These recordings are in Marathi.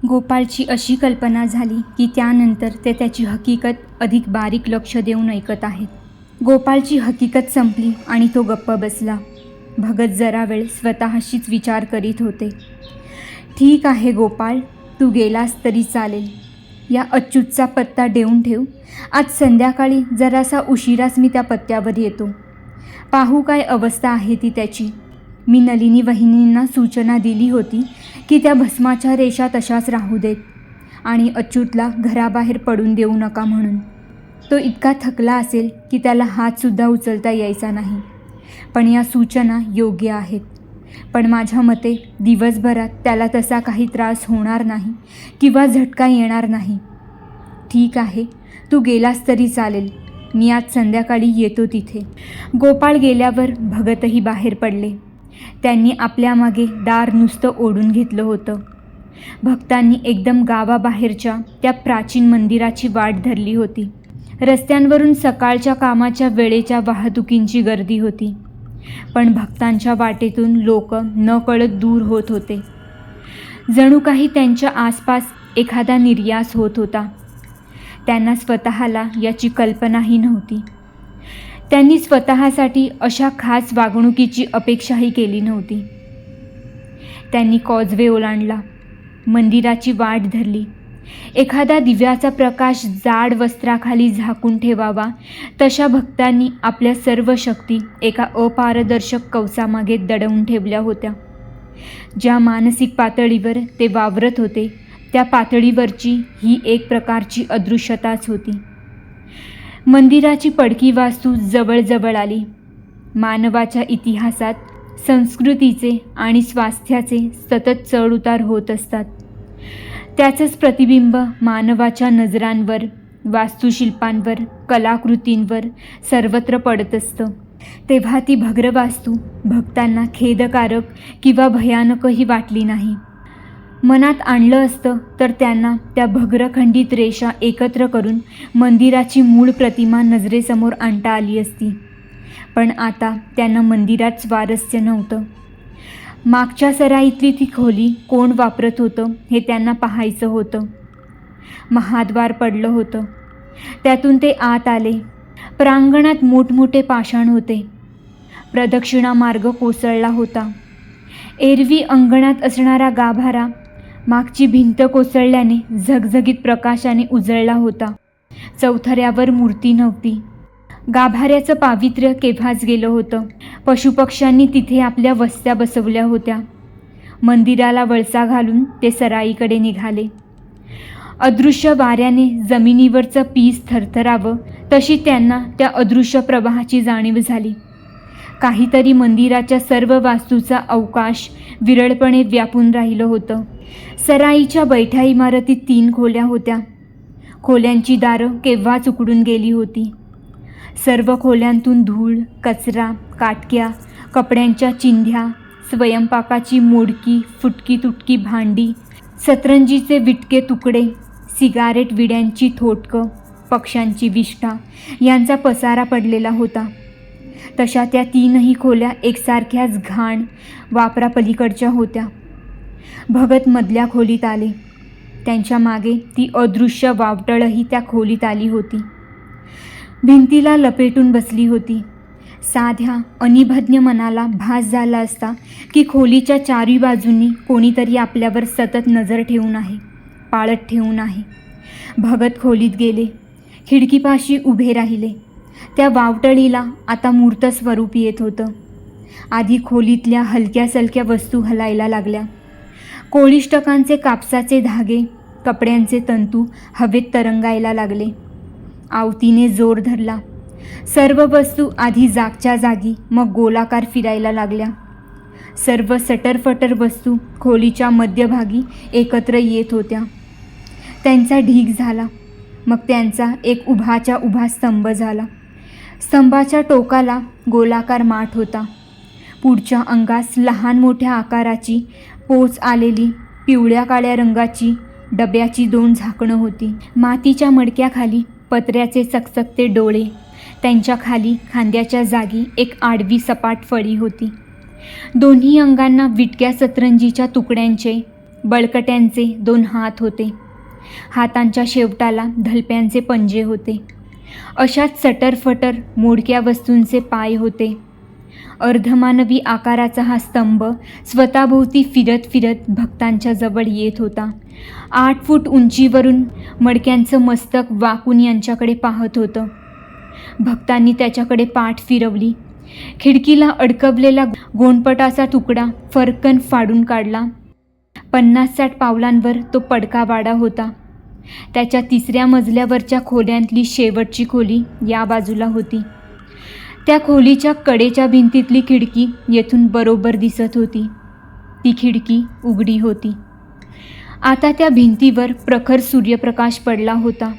गोपाळची अशी कल्पना झाली की त्यानंतर ते त्याची हकीकत अधिक बारीक लक्ष देऊन ऐकत आहेत. गोपाळची हकीकत संपली आणि तो गप्प बसला. भगत जरा वेळ स्वतःशीच विचार करीत होते. ठीक आहे गोपाळ, तू गेलास तरी चालेल. या अच्युतचा पत्ता देऊन ठेव. आज संध्याकाळी जरासा उशिराच मी त्या पत्त्यावर येतो. पाहू काय अवस्था आहे ती त्याची. मी नलिनी वहिनींना सूचना दिली होती की त्या भस्माच्या रेषा तशाच राहू देत आणि अच्युतला घराबाहेर पडून देऊ नका म्हणून. तो इतका थकला असेल की त्याला हातसुद्धा उचलता यायचा नाही. पण या सूचना योग्य आहेत. पण माझ्या मते दिवसभरात त्याला तसा काही त्रास होणार नाही किंवा झटका येणार नाही. ठीक आहे, तू गेलास तरी चालेल. मी आज संध्याकाळी येतो तिथे. गोपाळ गेल्यावर भगतही बाहेर पडले. त्यांनी आपल्या मागे दार नुसतं ओढून घेतलं होतं. भक्तांनी एकदम गावाबाहेरच्या त्या प्राचीन मंदिराची वाट धरली होती. रस्त्यांवरून सकाळच्या कामाच्या वेळेच्या वाहतुकींची गर्दी होती. पण भक्तांच्या वाटेतून लोक नकळत दूर होत होते. जणू काही त्यांच्या आसपास एखादा निर्यास होत होता. त्यांना स्वतःला याची कल्पनाही नव्हती. त्यांनी स्वतःसाठी अशा खास वागणुकीची अपेक्षाही केली नव्हती. त्यांनी कॉजवे ओलांडला, मंदिराची वाट धरली. एखादा दिव्याचा प्रकाश जाड वस्त्राखाली झाकून ठेवावा तशा भक्तांनी आपल्या सर्व शक्ती एका अपारदर्शक कवचामागे दडवून ठेवल्या होत्या. ज्या मानसिक पातळीवर ते वावरत होते त्या पातळीवरची ही एक प्रकारची अदृश्यताच होती. मंदिराची पडकी वास्तू जवळजवळ आली. मानवाच्या इतिहासात संस्कृतीचे आणि स्वास्थ्याचे सतत चढउतार होत असतात. त्याचंच प्रतिबिंब मानवाच्या नजरांवर, वास्तुशिल्पांवर, कलाकृतींवर सर्वत्र पडत असतं. तेव्हा ती भग्रवास्तू भक्तांना खेदकारक किंवा भयानकही वाटली नाही. मनात आणलं असतं तर त्यांना त्या भग्रखंडित रेषा एकत्र करून मंदिराची मूळ प्रतिमा नजरेसमोर आणता आली असती. पण आता त्यांना मंदिरात स्वारस्य नव्हतं. मागच्या सराईतली ती खोली कोण वापरत होतं हे त्यांना पाहायचं होतं. महाद्वार पडलं होतं. त्यातून ते आत आले. प्रांगणात मोठमोठे पाषाण होते. प्रदक्षिणा मार्ग कोसळला होता. एरवी अंगणात असणारा गाभारा मागची भिंत कोसळल्याने झगझगीत प्रकाशाने उजळला होता. चौथऱ्यावर मूर्ती नव्हती. गाभाऱ्याचं पावित्र्य केव्हाच गेलं होतं. पशुपक्ष्यांनी तिथे आपल्या वस्त्या बसवल्या होत्या. मंदिराला वळसा घालून ते सराईकडे निघाले. अदृश्य वाऱ्याने जमिनीवरचं पीस थरथरावं तशी त्यांना त्या अदृश्य प्रवाहाची जाणीव झाली. काहीतरी मंदिराच्या सर्व वास्तूचा अवकाश विरळपणे व्यापून राहिलं होतं. सराईच्या बैठ्या इमारतीत 3 खोल्या होत्या. खोल्यांची दारं केव्हाच उकडून गेली होती. सर्व खोल्यांतून धूळ, कचरा, काटक्या, कपड्यांच्या चिंध्या, स्वयंपाकाची मोडकी फुटकी तुटकी भांडी, सतरंजीचे विटके तुकडे, सिगारेट विड्यांची थोटकं, पक्ष्यांची विष्ठा यांचा पसारा पडलेला होता. तशा त्या 3ही खोल्या एकसारख्याच घाण वापरापलीकडच्या होत्या. भगत मधल्या खोलीत आले. त्यांच्या मागे ती अदृश्य वावटळही त्या खोलीत आली होती. भिंतीला लपेटून बसली होती. साध्या अनिभज्ञ मनाला भास झाला असता की खोलीच्या चारी बाजूंनी कोणीतरी आपल्यावर सतत नजर ठेवून आहे, पाळत ठेवून आहे. भगत खोलीत गेले. खिडकीपाशी उभे राहिले. त्या वावटळीला आता मूर्त स्वरूप येत होतं. आधी खोलीतल्या हलक्या सलक्या वस्तू हलायला लागल्या. कोळिष्टकांचे कापसाचे धागे, कपड्यांचे तंतू हवेत तरंगायला लागले. आवतीने जोर धरला. सर्व वस्तू आधी जागच्या जागी मग गोलाकार फिरायला लागल्या. सर्व सटरफटर वस्तू खोलीच्या मध्यभागी एकत्र येत होत्या. त्यांचा ढीग झाला. मग त्यांचा एक उभाच्या उभा स्तंभ झाला. स्तंभाच्या टोकाला गोलाकार माठ होता. पुढच्या अंगास लहान मोठ्या आकाराची पोच आलेली पिवळ्या काळ्या रंगाची डब्याची 2 झाकणं होती. मातीच्या मडक्याखाली पत्र्याचे चकचकते डोळे. त्यांच्या खाली खांद्याच्या जागी एक आडवी सपाट फळी होती. दोन्ही अंगांना विटक्या सतरंजीच्या तुकड्यांचे बळकट्यांचे 2 हात होते. हातांच्या शेवटाला धलप्यांचे पंजे होते. अशाच सटरफटर मोडक्या वस्तूंचे पाय होते. अर्धमानवी आकाराचा हा स्तंभ स्वतःभोवती फिरत फिरत भक्तांच्या जवळ येत होता. 8 फूट उंचीवरून मडक्यांचं मस्तक वाकून यांच्याकडे पाहत होतं. भक्तांनी त्याच्याकडे पाठ फिरवली. खिडकीला अडकवलेला गोंडपटाचा तुकडा फरकन फाडून काढला. 50-60 पावलांवर तो पडका वाडा होता. त्याच्या 3ऱ्या मजल्यावरच्या खोल्यांतली शेवटची खोली या बाजूला होती. त्या खोलीच्या कडेच्या भिंतीतली खिडकी येथून बरोबर दिसत होती. ती खिडकी उघडी होती. आता त्या भिंतीवर प्रखर सूर्यप्रकाश पडला होता.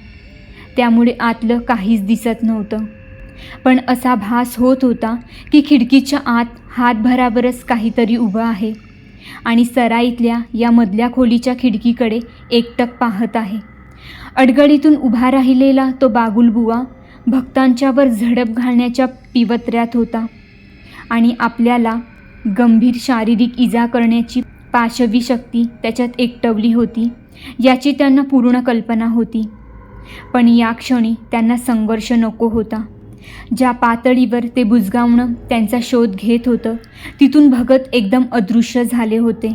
त्यामुळे आतलं काहीच दिसत नव्हतं. पण असा भास होत होता की खिडकीच्या आत हातभरावरच काहीतरी उभं आहे आणि सराईतल्या या मधल्या खोलीच्या खिडकीकडे एकटक पाहत आहे. अडगळीतून उभा राहिलेला तो बागुलबुवा भक्तांच्यावर झडप घालण्याच्या पिवत्र्यात होता आणि आपल्याला गंभीर शारीरिक इजा करण्याची पाशवी शक्ती त्याच्यात एकटवली होती याची त्यांना पूर्ण कल्पना होती. पण या क्षणी त्यांना संघर्ष नको होता. ज्या पातळीवर ते बुजगावणं त्यांचा शोध घेत होतं तिथून भगत एकदम अदृश्य झाले होते.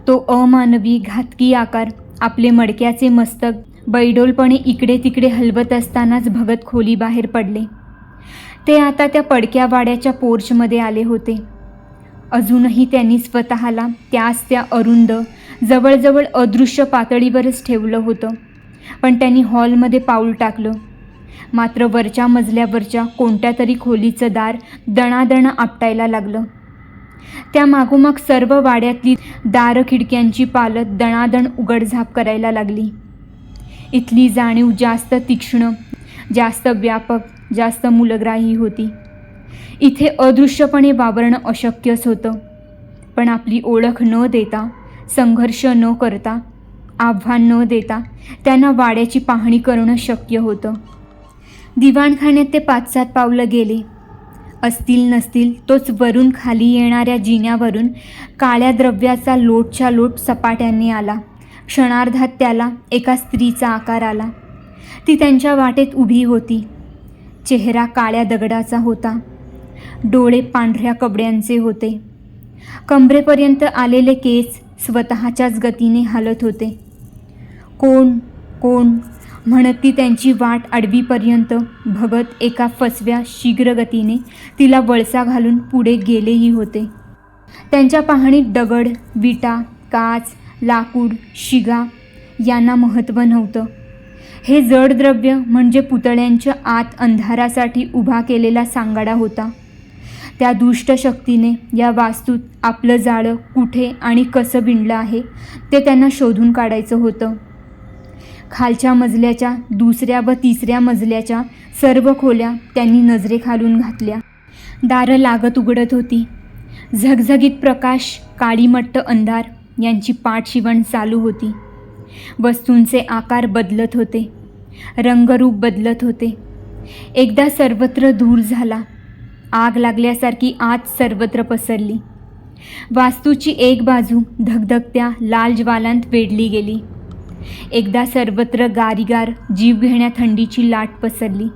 तो अमानवी घातकी आकार आपले मडक्याचे मस्तक बैडोलपणे इकडे तिकडे हलवत असतानाच भगत खोलीबाहेर पडले. ते आता त्या पडक्या वाड्याच्या पोर्चमध्ये आले होते. अजूनही त्यांनी स्वतःला त्या अरुंद जवळजवळ अदृश्य पातळीवरच ठेवलं होतं. पण त्यांनी हॉलमध्ये पाऊल टाकलं. मात्र वरच्या मजल्यावरच्या कोणत्या तरी खोलीचं दार दणादणा आपटायला लागलं. त्या मागोमाग सर्व वाड्यातली दार खिडक्यांची पालत दणादण उघडझाप करायला लागली. इथली जाणीव जास्त तीक्ष्ण, जास्त व्यापक, जास्त मूलग्राही होती. इथे अदृश्यपणे वावरणं अशक्यच होतं. पण आपली ओळख न देता, संघर्ष न करता, आव्हान न देता त्यांना वाड्याची पाहणी करणं शक्य होतं. दिवाणखान्यात ते 5-7 पावलं गेले. असतील नसतील तोच वरून खाली येणाऱ्या जिन्यावरून काळ्या द्रव्याचा लोटच्या लोट सपाट्यांनी आला. क्षणार्धात त्याला एका स्त्रीचा आकार आला. ती त्यांच्या वाटेत उभी होती. चेहरा काळ्या दगडाचा होता. डोळे पांढऱ्या कपड्यांचे होते. कमरेपर्यंत आलेले केस स्वतःच्याच गतीने हालत होते. कोण कोण म्हणत ती त्यांची वाट अडवीपर्यंत भगत एका फसव्या शीघ्र गतीने तिला वळसा घालून पुढे गेलेही होते. त्यांच्या पाहणीत दगड, विटा, काच, लाकूड, शिगा यांना महत्त्व नव्हतं. हे जड द्रव्य म्हणजे पुतळ्यांच्या आत अंधारासाठी उभा केलेला सांगाडा होता. त्या दुष्ट शक्तीने या वास्तूत आपलं जाळं कुठे आणि कसं विणलं आहे ते त्यांना शोधून काढायचं होतं. खालच्या मजल्याच्या 2ऱ्या व 3ऱ्या मजल्याच्या सर्व खोल्या त्यांनी नजरेखालून घातल्या. दारं लागत उघडत होती. झगझगीत प्रकाश, काळीमट्ट अंधार यांची पाठशिवण चालू होती. वस्तूंचे आकार बदलत होते. रंगरूप बदलत होते. एकदा सर्वत्र धूर झाला. आग लागल्यासारखी आत सर्वत्र पसरली. वास्तूची एक बाजू धगधगत्या लाल ज्वालांत वेढली गेली. एकदा सर्वत्र गारीगार जीवघेण्या थंडीची लाट पसरली.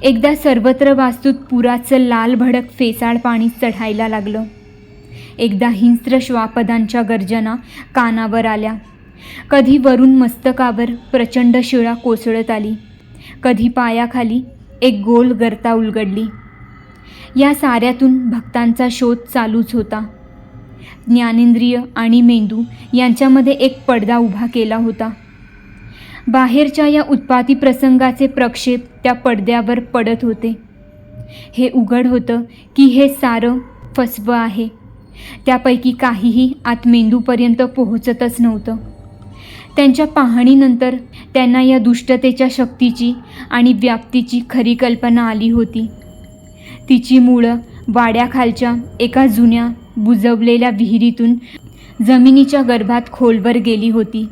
एकदा सर्वत्र वास्तूत पुराचं लाल भडक फेसाळ पाणी चढायला लागलं. एकदा हिंस्त्र श्वापदांच्या गर्जना कानावर आल्या. कधी वरून मस्तकावर प्रचंड शिळा कोसळत आली. कधी पायाखाली एक गोल गर्ता उलगडली. या साऱ्यातून भक्तांचा शोध चालूच होता. ज्ञानेंद्रिय आणि मेंदू यांच्यामध्ये एक पडदा उभा केला होता. बाहेरच्या या उत्पाती प्रसंगाचे प्रक्षेप त्या पडद्यावर पडत होते. हे उघड होतं की हे सारं फसवं आहे. त्यापैकी काहीही आत मेंदूपर्यंत पोहोचतच नव्हतं. त्यांच्या पाहणीनंतर त्यांना या दुष्टतेच्या शक्तीची आणि व्याप्तीची खरी कल्पना आली होती. तिची मुळं वाड्याखालच्या एका जुन्या बुजवलेल्या विहिरीतून जमिनीच्या गर्भात खोलवर गेली होती.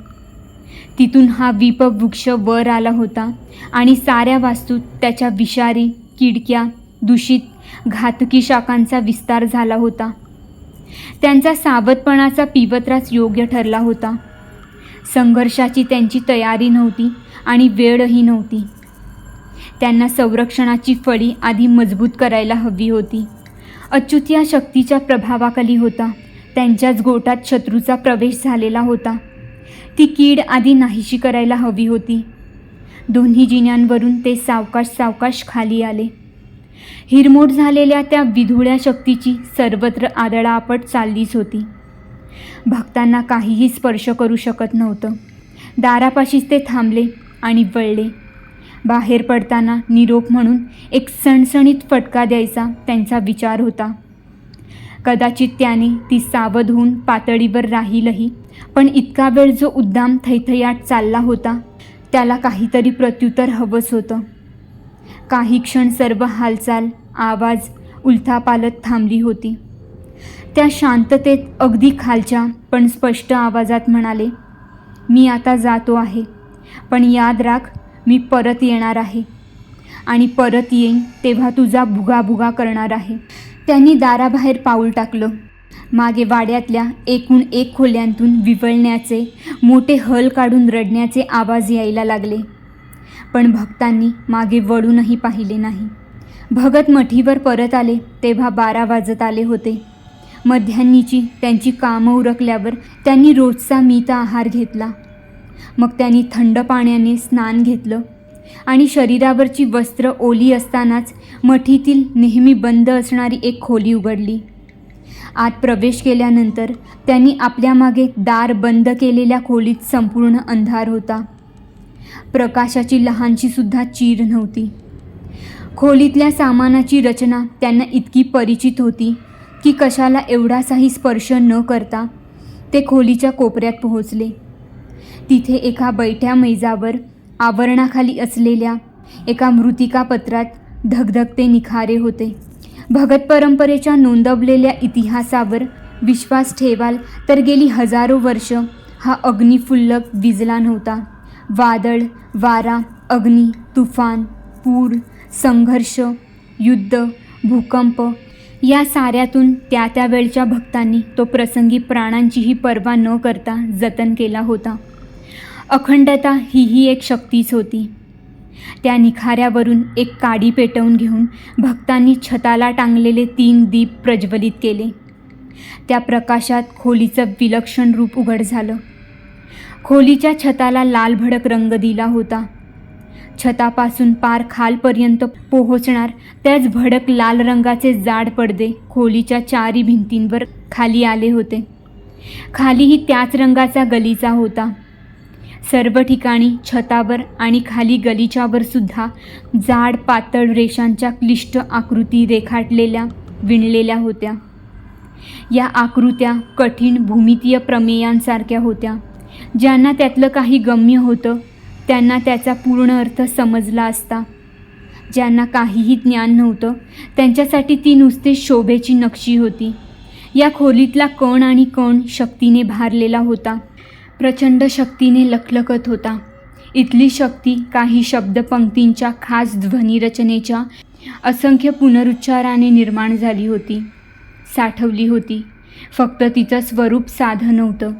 तिथून हा विपवृक्ष वर आला होता आणि साऱ्या वास्तूत त्याच्या विषारी, किडक्या, दूषित, घातकी शाखांचा विस्तार झाला होता. त्यांचा सावधपणाचा पिवत्रास योग्य ठरला होता. संघर्षाची त्यांची तयारी नव्हती आणि वेळही नव्हती. त्यांना संरक्षणाची फळी आधी मजबूत करायला हवी होती. अच्युत या शक्तीच्या प्रभावाखाली होता. त्यांच्याच गोटात शत्रूचा प्रवेश झालेला होता. ती कीड आधी नाहीशी करायला हवी होती. दोन्ही जिन्यांवरून ते सावकाश सावकाश खाली आले. हिरमोड झालेल्या त्या विधुळ्या शक्तीची सर्वत्र आदळआपट चाललीच होती. भक्तांना काहीही स्पर्श करू शकत नव्हतं. दारापाशीच ते थांबले आणि वळले. बाहेर पडताना निरोप म्हणून एक सणसणीत फटका द्यायचा त्यांचा विचार होता. कदाचित त्याने ती सावध होऊन पातळीवर राहीलही, पण इतका वेळ जो उद्दाम थैथयाट चालला होता त्याला काहीतरी प्रत्युत्तर हवंच होतं. काही क्षण सर्व हालचाल, आवाज उलथापालथ थांबली होती. त्या शांततेत अगदी खालच्या पण स्पष्ट आवाजात म्हणाले, मी आता जातो आहे, पण याद राख मी परत येणार आहे आणि परत येईन तेव्हा तुझा भुगाभुगा करणार आहे. त्यांनी दाराबाहेर पाऊल टाकलं. मागे वाड्यातल्या एकूण एक खोल्यांतून विव्हळण्याचे, मोठे हल काढून रडण्याचे आवाज यायला लागले. पण भक्तांनी मागे वळूनही पाहिले नाही. भगत मठीवर परत आले तेव्हा 12 वाजत आले होते. मध्यान्नीची त्यांची कामं उरकल्यावर त्यांनी रोजचा मित आहार घेतला. मग त्यांनी थंड पाण्याने स्नान घेतलं आणि शरीरावरची वस्त्र ओली असतानाच मठीतील नेहमी बंद असणारी एक खोली उघडली. आत प्रवेश केल्यानंतर त्यांनी आपल्या मागे दार बंद केलेल्या खोलीत संपूर्ण अंधार होता. प्रकाशाची लहानशी सुद्धा चीर नव्हती. खोलीतल्या सामानाची रचना त्यांना इतकी परिचित होती की कशाला एवढासाही स्पर्श न करता ते खोलीच्या कोपऱ्यात पोहोचले. तिथे एका बैठ्या मैजावर आवरणाखाली असलेल्या एका मृत्तिकापत्रात धगधगते निखारे होते. भगत परंपरेच्या नोंदवलेल्या इतिहासावर विश्वास ठेवाल तर गेली हजारो वर्ष हा अग्निफुल्लक विझला नव्हता. वादळ, वारा, अग्नी, तुफान, पूर, संघर्ष, युद्ध, भूकंप या साऱ्यातून त्या त्या वेळच्या भक्तांनी तो प्रसंगी प्राणांचीही पर्वा न करता जतन केला होता. अखंडता ही एक शक्तीच होती. त्या निखाऱ्यावरून एक काडी पेटवून घेऊन भक्तांनी छताला टांगलेले 3 दीप प्रज्वलित केले. त्या प्रकाशात खोलीचं विलक्षण रूप उघड झालं. खोलीच्या छताला लालभडक रंग दिला होता. छतापासून पार खालपर्यंत पोहोचणार त्याच भडक लाल रंगाचे जाड पडदे खोलीच्या 4 भिंतींवर खाली आले होते. खालीही त्याच रंगाचा गलीचा होता. सर्व ठिकाणी छतावर आणि खाली गलीच्यावर सुद्धा जाड पातळ रेषांच्या क्लिष्ट आकृती रेखाटलेल्या, विणलेल्या होत्या. या आकृत्या कठीण भूमितीय प्रमेयांसारख्या होत्या. ज्यांना त्यातलं काही गम्य होतं त्यांना त्याचा पूर्ण अर्थ समजला असता. ज्यांना काहीही ज्ञान नव्हतं त्यांच्यासाठी ती नुसती शोभेची नक्षी होती. या खोलीतला कण आणि कण शक्तीने भारलेला होता. प्रचंड शक्तीने लखलखत होता. इथली शक्ती काही शब्दपंक्तींच्या खास ध्वनिरचनेच्या असंख्य पुनरुच्चाराने निर्माण झाली होती, साठवली होती. फक्त तिचं स्वरूप साधं नव्हतं.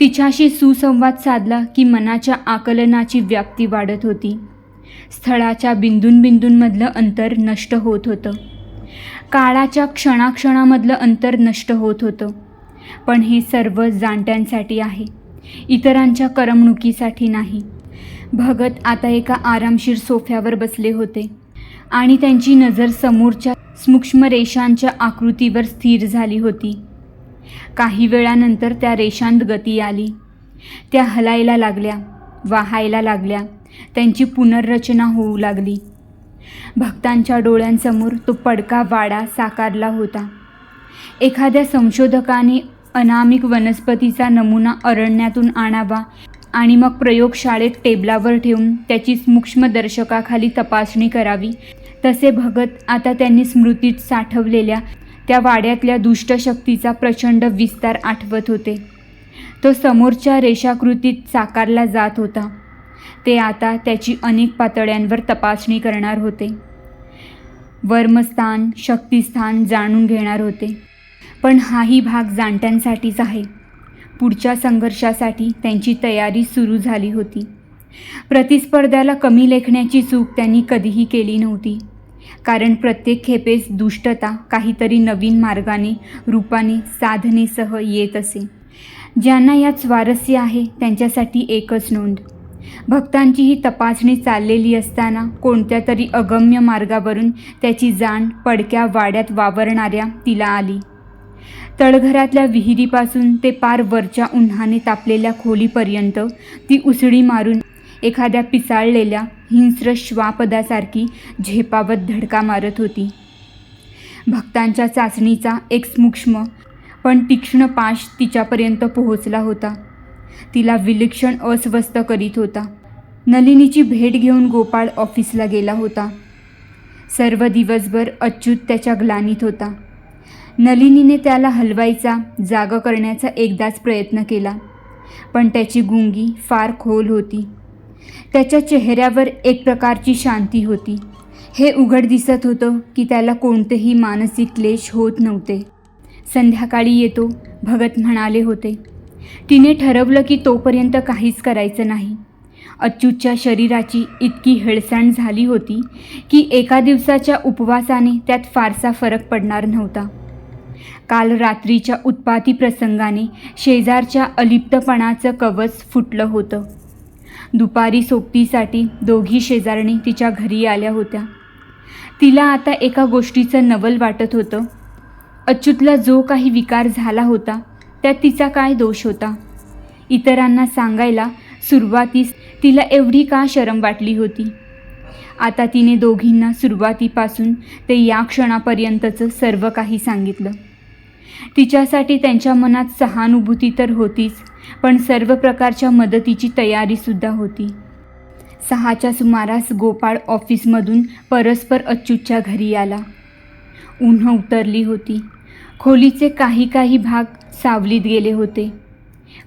तिच्याशी सुसंवाद साधला की मनाच्या आकलनाची व्याप्ती वाढत होती. स्थळाच्या बिंदूंबिंदूंमधलं अंतर नष्ट होत होतं. काळाच्या क्षणाक्षणामधलं अंतर नष्ट होत होतं. पण हे सर्व जाणत्यांसाठी आहे, इतरांच्या करमणुकीसाठी नाही. भगत आता एका आरामशीर सोफ्यावर बसले होते आणि त्यांची नजर समोरच्या सूक्ष्म रेषांच्या आकृतीवर स्थिर झाली होती. काही वेळानंतर त्या रेषांत गती आली. त्या हलायला लागल्या, वाहायला लागल्या, त्यांची पुनर्रचना होऊ लागली. भक्तांच्या डोळ्यांसमोर तो पडका वाडा साकारला होता. एखाद्या संशोधकाने अनामिक वनस्पतीचा नमुना अरण्यातून आणावा आणि मग प्रयोगशाळेत टेबलावर ठेवून त्याची सूक्ष्मदर्शकाखाली तपासणी करावी, तसे भगत आता त्यांनी स्मृतीत साठवलेल्या त्या वाड्यातल्या दुष्टशक्तीचा प्रचंड विस्तार आठवत होते. तो समोरच्या रेषाकृतीत साकारला जात होता. ते आता त्याची अनेक पातळ्यांवर तपासणी करणार होते. वर्मस्थान, शक्तिस्थान जाणून घेणार होते. पण हाही भाग जाणत्यांसाठीच आहे. पुढच्या संघर्षासाठी त्यांची तयारी सुरू झाली होती. प्रतिस्पर्ध्याला कमी लेखण्याची चूक त्यांनी कधीही केली नव्हती, कारण प्रत्येक खेपेस दुष्टता काहीतरी नवीन मार्गाने, रूपाने, साधनेसह येत असे. ज्यांना यात स्वारस्य आहे त्यांच्यासाठी एकच नोंद: भक्तांची ही तपासणी चाललेली असताना कोणत्या तरी अगम्य मार्गावरून त्याची जाण पडक्या वाड्यात वावरणाऱ्या तिला आली. तळघरातल्या विहिरीपासून ते पार वरच्या उन्हाने तापलेल्या खोलीपर्यंत ती उसळी मारून एखाद्या पिसाळलेल्या हिंस्र श्वापदासारखी झेपावत धडका मारत होती. भक्तांच्या चाचणीचा एक सूक्ष्म पण तीक्ष्ण पाश तिच्यापर्यंत पोहोचला होता. तिला विलक्षण अस्वस्थ करीत होता. नलिनीची भेट घेऊन गोपाळ ऑफिसला गेला होता. सर्व दिवसभर अच्युत त्याच्या ग्लानीत होता. नलिनीने त्याला हलवायचा, जाग करण्याचा एकदाच प्रयत्न केला, पण त्याची गुंगी फार खोल होती. त्याच्या चेहऱ्यावर एक प्रकारची शांती होती. हे उघड दिसत होतं की त्याला कोणतेही मानसिक क्लेश होत नव्हते. संध्याकाळी येतो, भगत म्हणाले होते. तिने ठरवलं की तोपर्यंत काहीच करायचं नाही. अच्युतच्या शरीराची इतकी हेळसांड झाली होती की एका दिवसाच्या उपवासाने त्यात फारसा फरक पडणार नव्हता. काल रात्रीच्या उत्पाती प्रसंगाने शेजारच्या अलिप्तपणाचं कवच फुटलं होतं. दुपारी सोबतीसाठी दोघी शेजारणी तिच्या घरी आल्या होत्या. तिला आता एका गोष्टीचं नवल वाटत होतं. अच्युतला जो काही विकार झाला होता त्यात तिचा काय दोष होता? इतरांना सांगायला सुरुवातीस तिला एवढी का शरम वाटली होती? आता तिने दोघींना सुरुवातीपासून ते या क्षणापर्यंतचं सर्व काही सांगितलं. तिच्यासाठी त्यांच्या मनात सहानुभूती तर होतीच, पण सर्व प्रकारच्या मदतीची तयारीसुद्धा होती. 6च्या सुमारास गोपाळ ऑफिसमधून परस्पर अच्युतच्या घरी आला. उन्ह उतरली होती. खोलीचे काही भाग सावलीत गेले होते.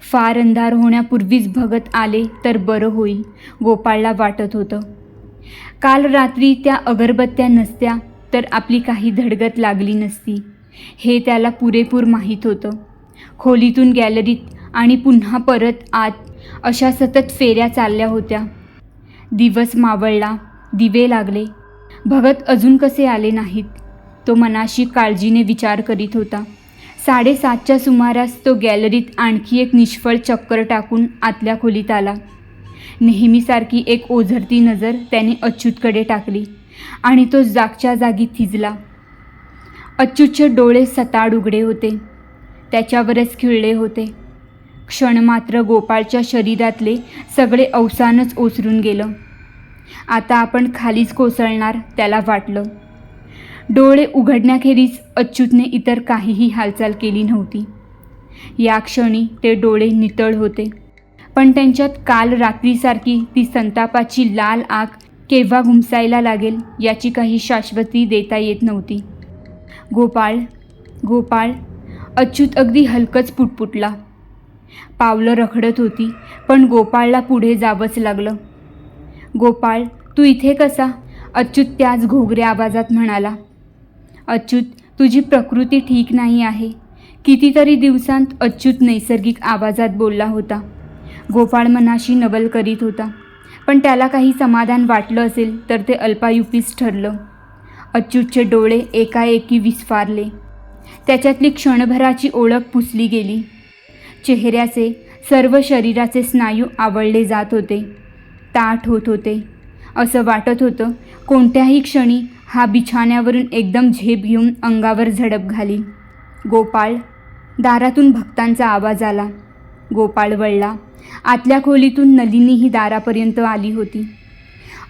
फार अंधार होण्यापूर्वीच भगत आले तर बरं होईल, गोपाळला वाटत होतं. काल रात्री त्या अगरबत्त्या नसत्या तर आपली काही धडगत लागली नसती, हे त्याला पुरेपूर माहीत होतं. खोलीतून गॅलरीत आणि पुन्हा परत आत अशा सतत फेऱ्या चालल्या होत्या. दिवस मावळला, दिवे लागले. भगत अजून कसे आले नाहीत? तो मनाशी काळजीने विचार करीत होता. 7:30च्या सुमारास तो गॅलरीत आणखी एक निष्फळ चक्कर टाकून आतल्या खोलीत आला. नेहमीसारखी एक ओझरती नजर त्याने अच्युतकडे टाकली आणि तो जागच्या जागी थिजला. अच्युतचे डोळे सताड उघडे होते. त्याच्यावरच खिळले होते. क्षणमात्र गोपाळच्या शरीरातले सगळे अवसानच ओसरून गेलं. आता आपण खालीच कोसळणार त्याला वाटलं. डोळे उघडण्याखेरीज अच्युतने इतर काहीही हालचाल केली नव्हती. या क्षणी ते डोळे नितळ होते, पण त्यांच्यात काल रात्रीसारखी ती संतापाची लाल आग केव्हा घुमसायला लागेल याची काही शाश्वती देता येत नव्हती. गोपाळ, गोपाळ, अच्युत अगदी हलकंच पुटपुटला. पावलं रखडत होती, पण गोपाळला पुढे जावंच लागलं. गोपाळ, तू इथे कसा? अच्युत त्याच घोगऱ्या आवाजात म्हणाला. अच्युत, तुझी प्रकृती ठीक नाही आहे. कितीतरी दिवसांत अच्युत नैसर्गिक आवाजात बोलला होता. गोपाळ मनाशी नवल करीत होता, पण त्याला काही समाधान वाटलं असेल तर ते अल्पायुपीच ठरलं. अच्युतचे डोळे एकाएकी विस्फारले. त्याच्यातली क्षणभराची ओळख पुसली गेली. चेहऱ्याचे, सर्व शरीराचे स्नायू आवळले जात होते, ताठ होत होते. असं वाटत होतं कोणत्याही क्षणी हा बिछाण्यावरून एकदम झेप घेऊन अंगावर झडप घालील. गोपाळ, दारातून भक्तांचा आवाज आला. गोपाळ वळला. आतल्या खोलीतून नलिनीही दारापर्यंत आली होती.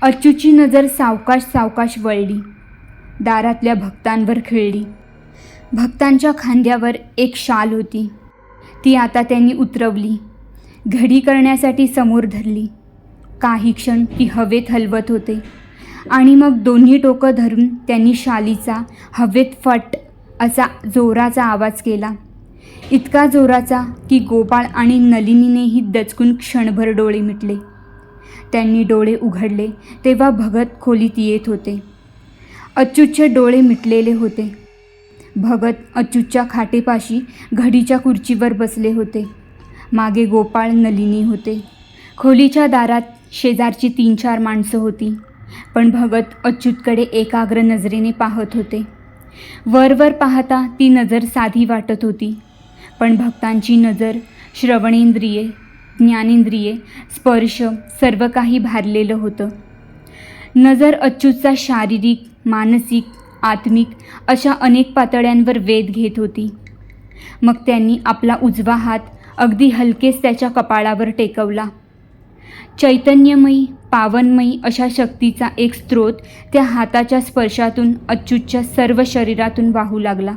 अच्युतची नजर सावकाश सावकाश वळली. दारातल्या भक्तांवर खिळली. भक्तांच्या खांद्यावर एक शाल होती. ती आता त्यांनी उतरवली. घडी करण्यासाठी समोर धरली. काही क्षण ती हवेत हलवत होते आणि मग दोन्ही टोकं धरून त्यांनी शालीचा हवेत फट असा जोराचा आवाज केला. इतका जोराचा की गोपाळ आणि नलिनीनेही दचकून क्षणभर डोळे मिटले. त्यांनी डोळे उघडले तेव्हा भगत खोलीत येत होते. अच्युतचे डोळे मिटलेले होते. भगत अच्युतच्या खाटेपाशी घडीच्या खुर्चीवर बसले होते. मागे गोपाळ, नलिनी होते. खोलीच्या दारात शेजारची 3-4 माणसं होती, पण भगत अच्युतकडे एकाग्र नजरेने पाहत होते. वरवर पाहता ती नजर साधी वाटत होती, पण भक्तांची नजर श्रवणेंद्रिये, ज्ञानेंद्रिये, स्पर्श सर्व काही भारलेलं होतं. नजर अच्युतचा शारीरिक, मानसिक, आत्मिक अशा अनेक पातळ्यांवर वेध घेत होती. मग त्यांनी आपला उजवा हात अगदी हलकेच त्याच्या कपाळावर टेकवला. चैतन्यमयी, पावनमयी अशा शक्तीचा एक स्रोत त्या हाताच्या स्पर्शातून अच्युतच्या सर्व शरीरातून वाहू लागला.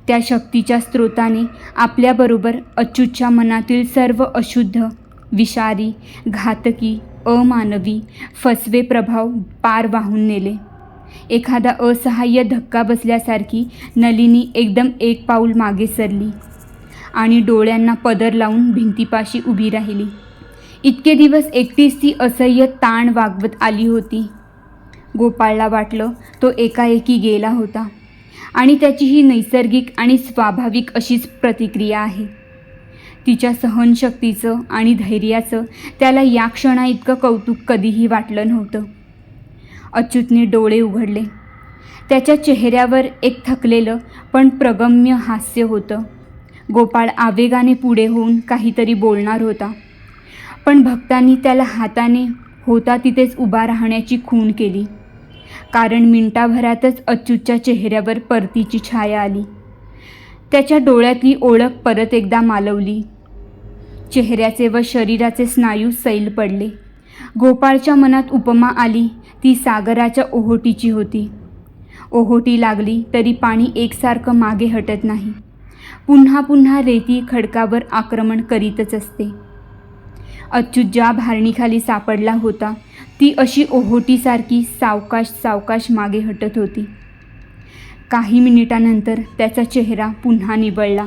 त्या शक्तीच्या स्रोताने आपल्याबरोबर अच्युतच्या मनातील सर्व अशुद्ध, विषारी, घातकी, अमानवी, फसवे प्रभाव पार वाहून नेले. एखादा असहाय्य धक्का बसल्यासारखी नलिनी एकदम एक पाऊल मागे सरली आणि डोळ्यांना पदर लावून भिंतीपाशी उभी राहिली. इतके दिवस एकटीच ती असह्य ताण वागवत आली होती. गोपाळला वाटलं तो एकाएकी गेला होता आणि त्याची ही नैसर्गिक आणि स्वाभाविक अशीच प्रतिक्रिया आहे. तिच्या सहनशक्तीचं आणि धैर्याचं त्याला या क्षणाइतकं कौतुक कधीही वाटलं नव्हतं. अच्युतने डोळे उघडले. त्याच्या चेहऱ्यावर एक थकलेलं पण प्रगम्य हास्य होतं. गोपाळ आवेगाने पुढे होऊन काहीतरी बोलणार होता, पण भक्तांनी त्याला हाताने होता तिथेच उभा राहण्याची खूण केली, कारण मिनिटाभरातच अच्युतच्या चेहऱ्यावर परतीची छाया आली. त्याच्या डोळ्यातली ओळख परत एकदा मालवली. चेहऱ्याचे व शरीराचे स्नायू सैल पडले. गोपाळच्या मनात उपमा आली ती सागराच्या ओहोटीची होती. ओहोटी लागली तरी पाणी एकसारखं मागे हटत नाही, पुन्हा पुन्हा रेती खडकावर आक्रमण करीतच असते. अच्युत ज्या भारणीखाली सापडला होता ती अशी ओहोटीसारखी सावकाश सावकाश मागे हटत होती. काही मिनिटानंतर त्याचा चेहरा पुन्हा निवळला.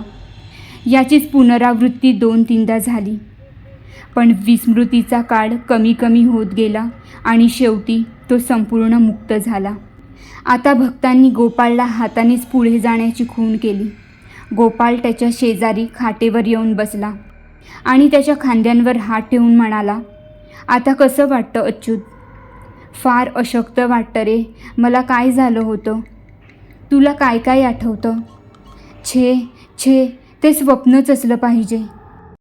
याचीच पुनरावृत्ती 2-3दा झाली, पण विस्मृतीचा काळ कमी कमी होत गेला आणि शेवटी तो संपूर्ण मुक्त झाला. आता भक्तांनी गोपाळला हातानेच पुढे जाण्याची खूण केली. गोपाळ त्याच्या शेजारी खाटेवर येऊन बसला आणि त्याच्या खांद्यांवर हात ठेवून म्हणाला, आता कसं वाटतं अच्युत? फार अशक्त वाटतं रे. मला काय झालं होतं? तुला काय काय आठवतं? छे छे, ते स्वप्नच असलं पाहिजे.